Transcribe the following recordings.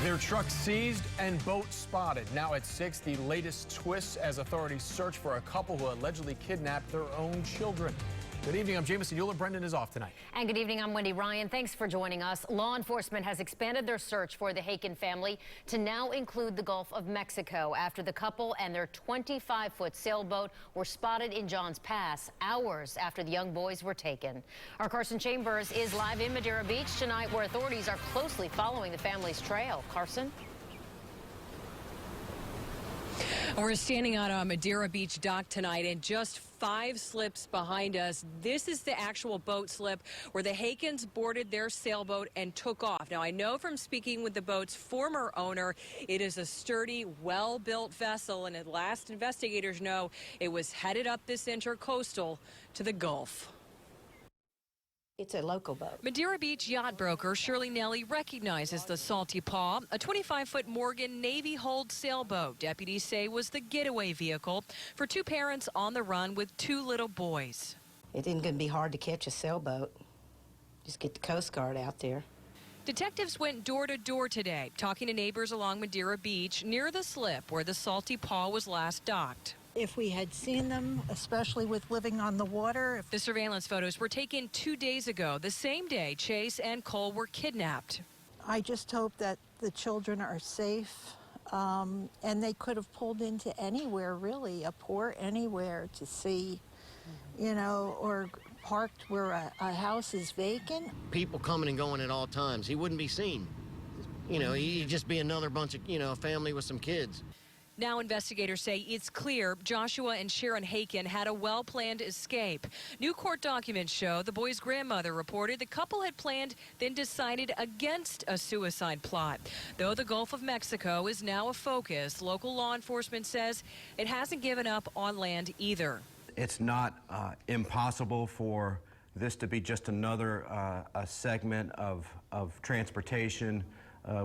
Their truck seized and boat spotted. Now at 6, the latest twist as authorities search for a couple who allegedly kidnapped their own children. Good evening, I'm Jameson Euler. Brendan is off tonight. And good evening, I'm Wendy Ryan. Thanks for joining us. Law enforcement has expanded their search for the Haken family to now include the Gulf of Mexico after the couple and their 25-foot sailboat were spotted in Johns Pass hours after the young boys were taken. Our Carson Chambers is live in Madeira Beach tonight, where authorities are closely following the family's trail. Carson? We're standing on a Madeira Beach dock tonight, and just 5 slips behind us. This is the actual boat slip where the Hakens boarded their sailboat and took off. Now, I know from speaking with the boat's former owner, it is a sturdy, well-built vessel, and at last investigators know it was headed up this intercoastal to the Gulf. It's a local boat. Madeira Beach yacht broker Shirley Nelly recognizes the Salty Paw, a 25-foot Morgan Navy-hulled sailboat deputies say was the getaway vehicle for 2 parents on the run with 2 little boys. It isn't going to be hard to catch a sailboat. Just get the Coast Guard out there. Detectives went door to door today, talking to neighbors along Madeira Beach near the slip where the Salty Paw was last docked. If we had seen them, especially with living on the water. The surveillance photos were taken 2 days ago, the same day Chase and Cole were kidnapped. I just hope that the children are safe, and they could have pulled into anywhere, really, a port anywhere to see, you know, or parked where a house is vacant. People coming and going at all times. He wouldn't be seen. You know, he'd just be another bunch of, a family with some kids. Now investigators say it's clear Joshua and Sharon Haken had a well-planned escape. New court documents show the boy's grandmother reported the couple had planned, then decided against a suicide plot. Though the Gulf of Mexico is now a focus, local law enforcement says it hasn't given up on land either. It's not impossible for this to be just another a segment of transportation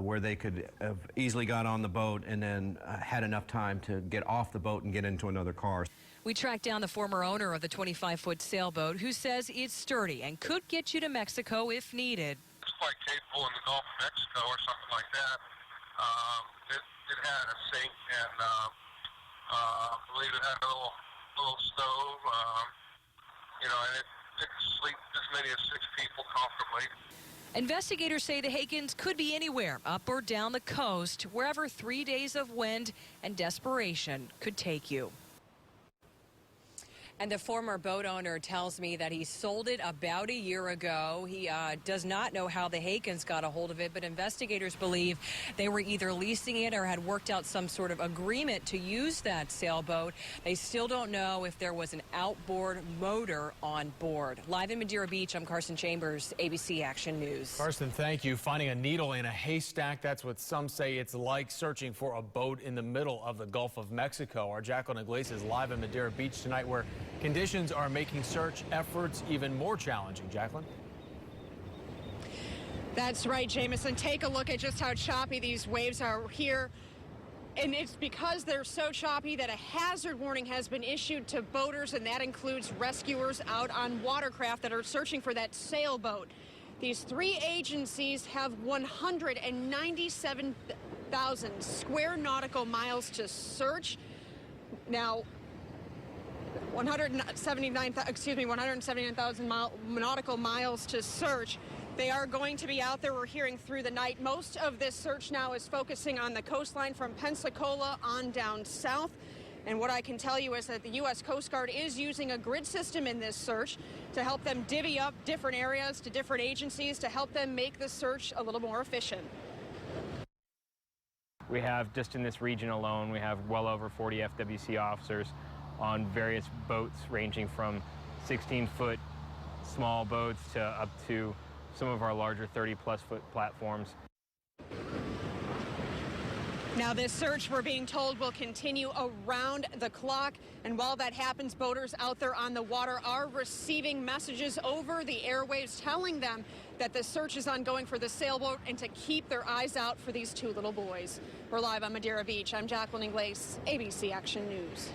where they could have easily got on the boat and then had enough time to get off the boat and get into another car. We tracked down the former owner of the 25-foot sailboat, who says it's sturdy and could get you to Mexico if needed. It's quite capable in the Gulf of Mexico or something like that. It had a sink, and I believe it had a little stove, and it could sleep as many as 6 people comfortably. Investigators say the Hakens could be anywhere, up or down the coast, wherever 3 days of wind and desperation could take you. And the former boat owner tells me that he sold it about a year ago. He does not know how the Hakens got a hold of it, but investigators believe they were either leasing it or had worked out some sort of agreement to use that sailboat. They still don't know if there was an outboard motor on board. Live in Madeira Beach, I'm Carson Chambers, ABC Action News. Carson, thank you. Finding a needle in a haystack, that's what some say it's like searching for a boat in the middle of the Gulf of Mexico. Our Jacqueline Iglesias is live in Madeira Beach tonight, where conditions are making search efforts even more challenging. Jacqueline? That's right, Jameson. Take a look at just how choppy these waves are here. And it's because they're so choppy that a hazard warning has been issued to boaters, and that includes rescuers out on watercraft that are searching for that sailboat. These 3 agencies have 197,000 square nautical miles to search. Now, 179,000 nautical miles to search. They are going to be out there, we're hearing, through the night. Most of this search now is focusing on the coastline from Pensacola on down south. And what I can tell you is that the U.S. Coast Guard is using a grid system in this search to help them divvy up different areas to different agencies to help them make the search a little more efficient. We have, just in this region alone, we have well over 40 FWC officers on various boats ranging from 16-foot small boats to up to some of our larger 30-plus foot platforms. Now, this search, we're being told, will continue around the clock. And while that happens, boaters out there on the water are receiving messages over the airwaves telling them that the search is ongoing for the sailboat and to keep their eyes out for these 2 little boys. We're live on Madeira Beach. I'm Jacqueline Iglesias, ABC Action News.